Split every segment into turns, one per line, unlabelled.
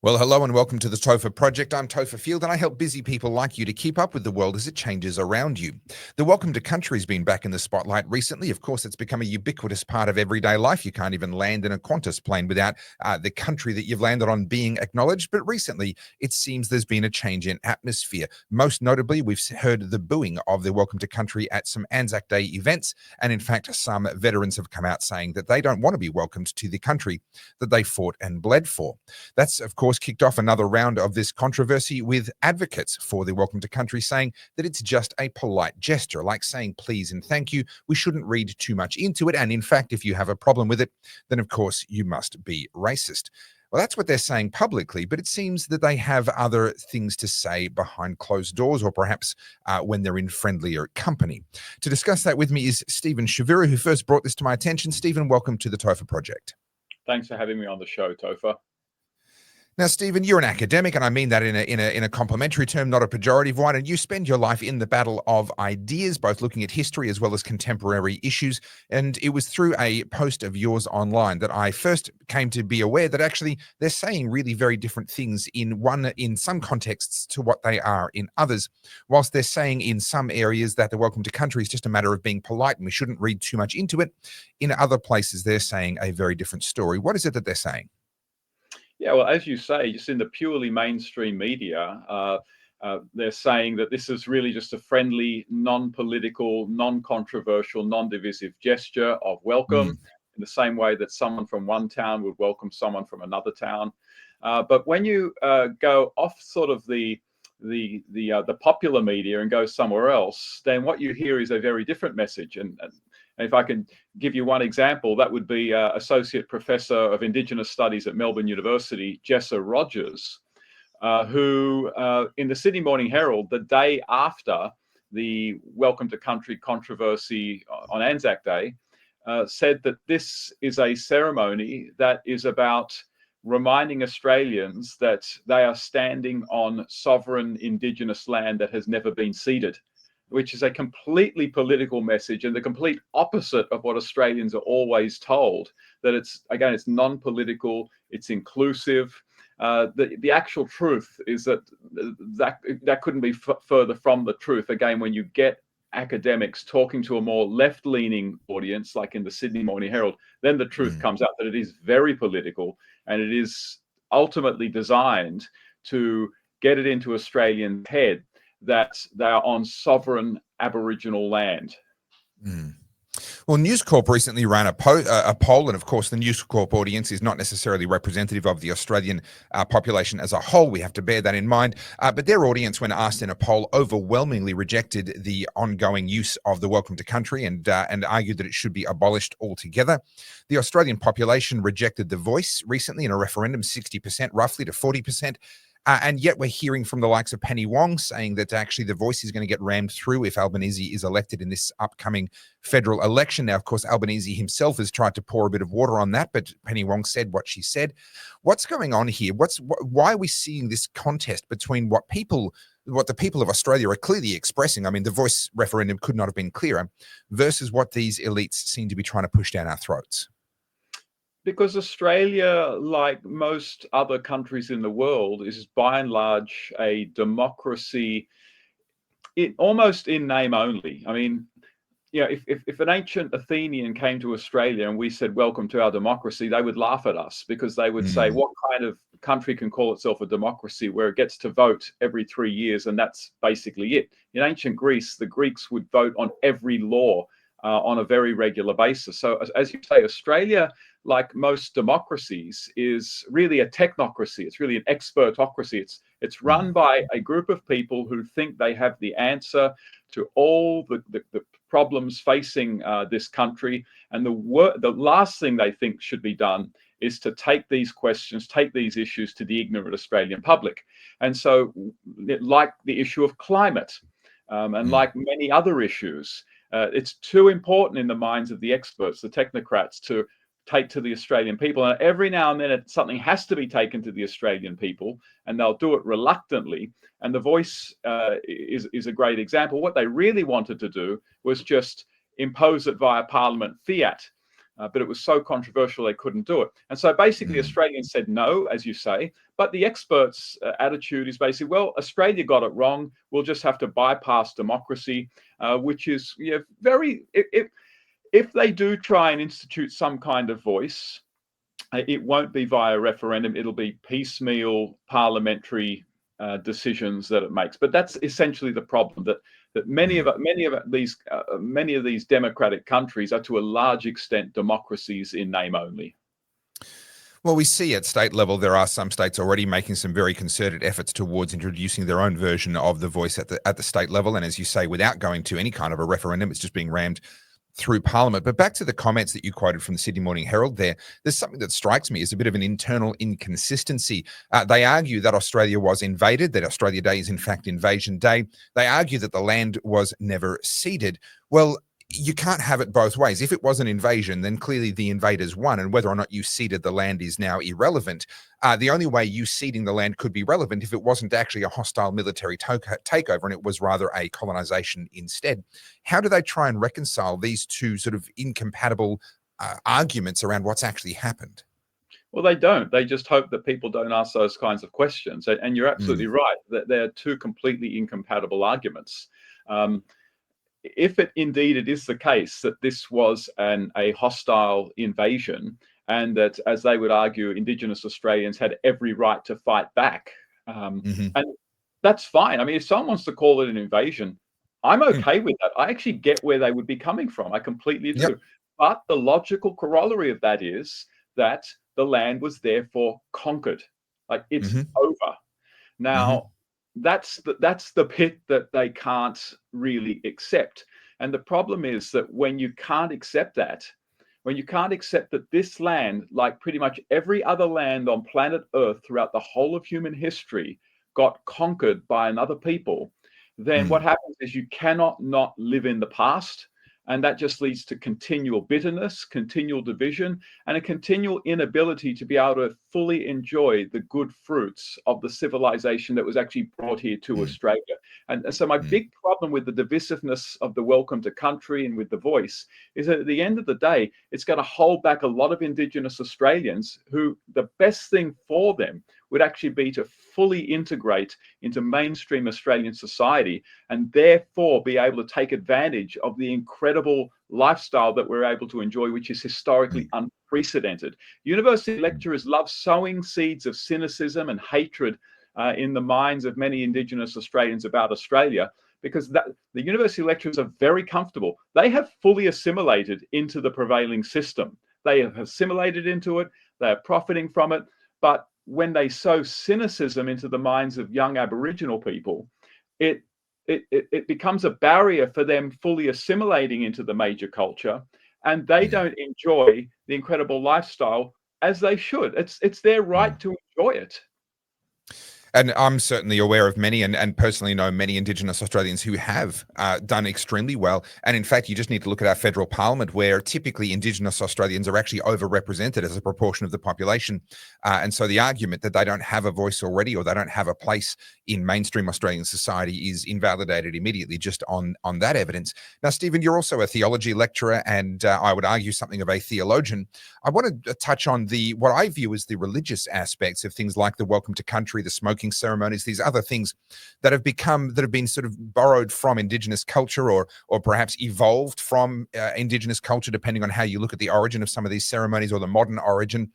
Well, hello and welcome to the Topher Project. I'm Topher Field and I help busy people like you to keep up with the world as it changes around you. The Welcome to Country's been back in the spotlight recently. Of course, it's become a ubiquitous part of everyday life. You can't even land in a Qantas plane without the country that you've landed on being acknowledged. But recently, it seems there's been a change in atmosphere. Most notably, we've heard the booing of the Welcome to Country at some Anzac Day events. And in fact, some veterans have come out saying that they don't want to be welcomed to the country that they fought and bled for. That's, of course, kicked off another round of this controversy with advocates for the Welcome to Country saying that it's just a polite gesture, like saying please and thank you. We shouldn't read too much into it. And in fact, if you have a problem with it, then of course you must be racist. Well, that's what they're saying publicly, but it seems that they have other things to say behind closed doors or perhaps when they're in friendlier company. To discuss that with me is Stephen Chavura, who first brought this to my attention. Stephen, welcome to the Topher Project.
Thanks for having me on the show, Topher.
Now, Stephen, you're an academic, and I mean that in a complimentary term, not a pejorative one. And you spend your life in the battle of ideas, both looking at history as well as contemporary issues. And it was through a post of yours online that I first came to be aware that actually they're saying really very different things in some contexts to what they are in others. Whilst they're saying in some areas that the Welcome to Country is just a matter of being polite and we shouldn't read too much into it, in other places they're saying a very different story. What is it that they're saying?
Yeah, well, as you say, just in the purely mainstream media, they're saying that this is really just a friendly, non-political, non-controversial, non-divisive gesture of welcome, in the same way that someone from one town would welcome someone from another town. But when you go off sort of the popular media and go somewhere else, then what you hear is a very different message. And if I can give you one example, that would be Associate Professor of Indigenous Studies at Melbourne University, Jessa Rogers, who in the Sydney Morning Herald, the day after the Welcome to Country controversy on Anzac Day, said that this is a ceremony that is about reminding Australians that they are standing on sovereign Indigenous land that has never been ceded, which is a completely political message and the complete opposite of what Australians are always told, that it's non-political, it's inclusive. The actual truth is that couldn't be further from the truth. Again, when you get academics talking to a more left-leaning audience, like in the Sydney Morning Herald, then the truth comes out that it is very political and it is ultimately designed to get it into Australians' head that they are on sovereign Aboriginal land.
Well, News Corp recently ran a poll, and of course the News Corp audience is not necessarily representative of the Australian population as a whole. We have to bear that in mind. But their audience, when asked in a poll, overwhelmingly rejected the ongoing use of the Welcome to Country and argued that it should be abolished altogether. The Australian population rejected the voice recently in a referendum, 60% roughly to 40%. And yet we're hearing from the likes of Penny Wong saying that actually the voice is going to get rammed through if Albanese is elected in this upcoming federal election. Now, of course, Albanese himself has tried to pour a bit of water on that, but Penny Wong said what she said. What's going on here? Why are we seeing this contest between what the people of Australia are clearly expressing? I mean, the voice referendum could not have been clearer, versus what these elites seem to be trying to push down our throats.
Because Australia, like most other countries in the world, is by and large a democracy, almost in name only. I mean, if an ancient Athenian came to Australia and we said, welcome to our democracy, they would laugh at us because they would say, what kind of country can call itself a democracy where it gets to vote every 3 years and that's basically it? In ancient Greece, the Greeks would vote on every law on a very regular basis. So as you say, Australia, like most democracies, is really a technocracy. It's really an expertocracy. It's run by a group of people who think they have the answer to all the problems facing this country. And the last thing they think should be done is to take these questions, take these issues to the ignorant Australian public. And so, like the issue of climate, and like many other issues, it's too important in the minds of the experts, the technocrats, to take to the Australian people. And every now and then something has to be taken to the Australian people, and they'll do it reluctantly. And the voice is a great example. What they really wanted to do was just impose it via Parliament fiat. but it was so controversial they couldn't do it. And so basically
Mm.
Australians said no, as you say, but the experts' attitude is basically, well, Australia got it wrong. We'll just have to bypass democracy, which is very, if they do try and institute some kind of voice, it won't be via referendum. It'll be piecemeal parliamentary decisions that it makes. But that's essentially the problem, that many of these democratic countries are to a large extent democracies in name only.
Well, we see at state level there are some states already making some very concerted efforts towards introducing their own version of the voice at the state level, and as you say, without going to any kind of a referendum, it's just being rammed through Parliament. But back to the comments that you quoted from the Sydney Morning Herald there's something that strikes me as a bit of an internal inconsistency. They argue that Australia was invaded, that Australia Day is in fact Invasion Day. They argue that the land was never ceded. Well, you can't have it both ways. If it was an invasion, then clearly the invaders won, and whether or not you ceded the land is now irrelevant. The only way you ceding the land could be relevant if it wasn't actually a hostile military takeover and it was rather a colonization instead. How do they try and reconcile these two sort of incompatible arguments around what's actually happened?
Well, they don't. They just hope that people don't ask those kinds of questions. And you're absolutely right that they're two completely incompatible arguments. If indeed it is the case that this was a hostile invasion, and that, as they would argue, Indigenous Australians had every right to fight back, and that's fine. I mean, if someone wants to call it an invasion, I'm okay with that. I actually get where they would be coming from. I completely do.
Yep.
But the logical corollary of that is that the land was therefore conquered. Like, it's over. Now, that's the bit that they can't really accept. And the problem is that when you can't accept that, this land, like pretty much every other land on planet Earth throughout the whole of human history, got conquered by another people, then what happens is you cannot not live in the past. And that just leads to continual bitterness, continual division, and a continual inability to be able to fully enjoy the good fruits of the civilization that was actually brought here to Australia. And so my big problem with the divisiveness of the Welcome to Country and with the voice is that at the end of the day, it's going to hold back a lot of Indigenous Australians who the best thing for them would actually be to fully integrate into mainstream Australian society and therefore be able to take advantage of the incredible lifestyle that we're able to enjoy, which is historically unprecedented. University lecturers love sowing seeds of cynicism and hatred in the minds of many Indigenous Australians about Australia, because the university lecturers are very comfortable. They have fully assimilated into the prevailing system. They have assimilated into it. They are profiting from it. But when they sow cynicism into the minds of young Aboriginal people, it becomes a barrier for them fully assimilating into the major culture, and they don't enjoy the incredible lifestyle as they should. It's their right to enjoy it.
And I'm certainly aware of many and personally know many Indigenous Australians who have done extremely well. And in fact, you just need to look at our federal parliament, where typically Indigenous Australians are actually overrepresented as a proportion of the population. And so the argument that they don't have a voice already or they don't have a place in mainstream Australian society is invalidated immediately just on that evidence. Now, Stephen, you're also a theology lecturer and I would argue something of a theologian. I want to touch on what I view as the religious aspects of things like the Welcome to Country, the smoking ceremonies, these other things that have been sort of borrowed from Indigenous culture or perhaps evolved from Indigenous culture, depending on how you look at the origin of some of these ceremonies or the modern origin,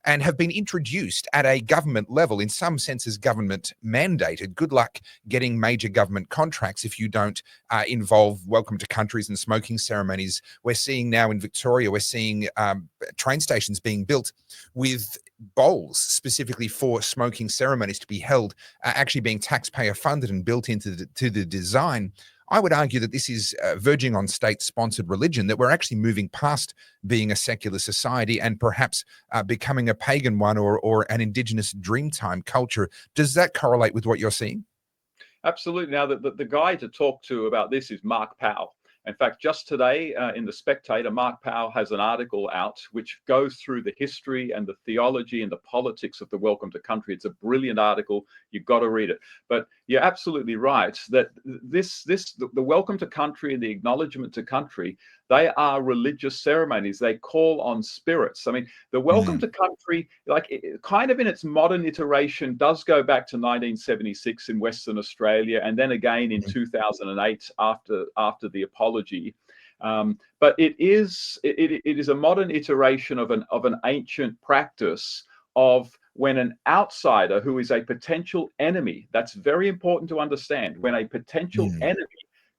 and have been introduced at a government level, in some senses government mandated. Good luck getting major government contracts if you don't involve Welcome to Countries and smoking ceremonies. We're seeing now in Victoria, we're seeing train stations being built with bowls specifically for smoking ceremonies to be held, actually being taxpayer funded and built into the design. I would argue that this is verging on state-sponsored religion, that we're actually moving past being a secular society and perhaps becoming a pagan one or an Indigenous Dreamtime culture. Does that correlate with what you're seeing?
Absolutely. Now, the guy to talk to about this is Mark Powell. In fact, just today in The Spectator, Mark Powell has an article out which goes through the history and the theology and the politics of the Welcome to Country. It's a brilliant article. You've got to read it. But you're absolutely right that the Welcome to Country and the acknowledgement to country, They are religious ceremonies. They call on spirits. I mean, the welcome to country, like kind of in its modern iteration, does go back to 1976 in Western Australia, and then again in 2008 after the apology. But it is a modern iteration of an ancient practice of when an outsider who is a potential enemy, that's very important to understand, when a potential enemy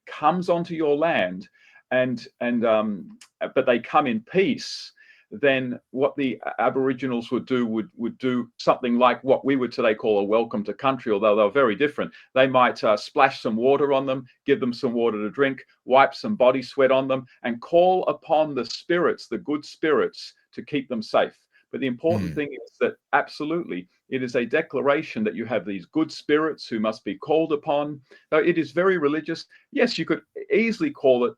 comes onto your land but they come in peace, then what the Aboriginals would do something like what we would today call a welcome to country, although they're very different. They might splash some water on them, give them some water to drink, wipe some body sweat on them, and call upon the spirits, the good spirits, to keep them safe. But the important thing is that absolutely, it is a declaration that you have these good spirits who must be called upon. So it is very religious. Yes, you could easily call it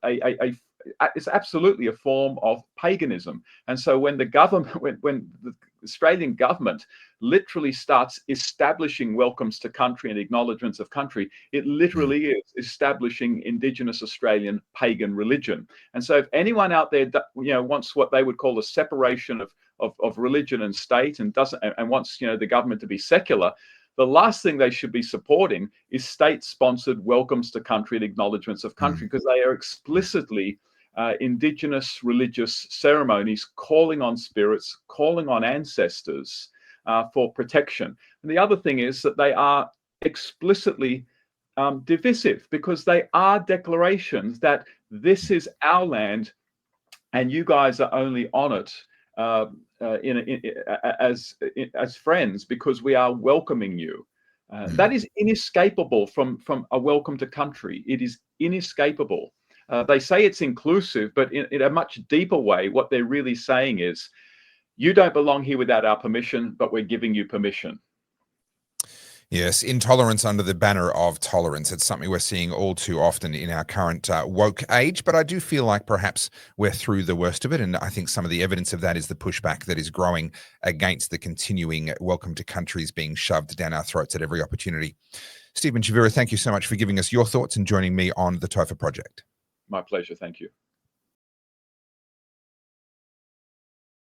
it's absolutely a form of paganism. And so when the government, when the Australian government literally starts establishing welcomes to country and acknowledgements of country, it literally is establishing Indigenous Australian pagan religion. And so if anyone out there, wants what they would call a separation of religion and state, and wants the government to be secular, the last thing they should be supporting is state-sponsored welcomes to country and acknowledgements of country, because they are explicitly Indigenous religious ceremonies calling on spirits, calling on ancestors for protection. And the other thing is that they are explicitly divisive, because they are declarations that this is our land and you guys are only on it as friends because we are welcoming you. That is inescapable from a welcome to country. It is inescapable. They say it's inclusive, but in a much deeper way, what they're really saying is, you don't belong here without our permission, but we're giving you permission.
Yes, intolerance under the banner of tolerance. It's something we're seeing all too often in our current woke age, but I do feel like perhaps we're through the worst of it, and I think some of the evidence of that is the pushback that is growing against the continuing welcome to countries being shoved down our throats at every opportunity. Stephen Chavura, thank you so much for giving us your thoughts and joining me on the Topher Project.
My pleasure. Thank you.